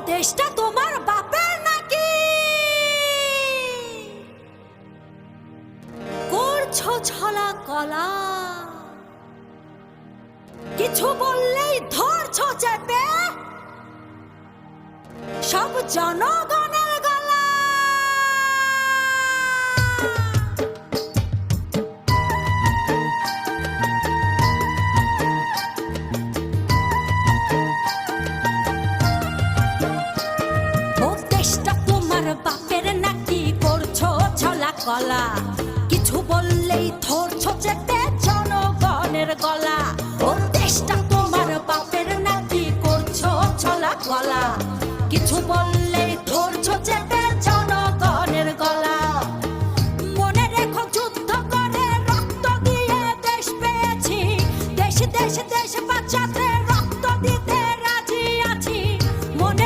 দেশটা তোমার বাপের নাকি? করছো ছলা কলা, কিছু বললেই ধরছো চেপে সব জনগণের গলা। ও দেশটা তোমার বাপের নাকি? করছো ছলা কলা, কিছু বললেই ধরছো চেপে জনগণের গলা। ও দেশটা তোমার বাপের নাকি? করছো ছলা কলা, কিছু বললেই ধরছো চেপে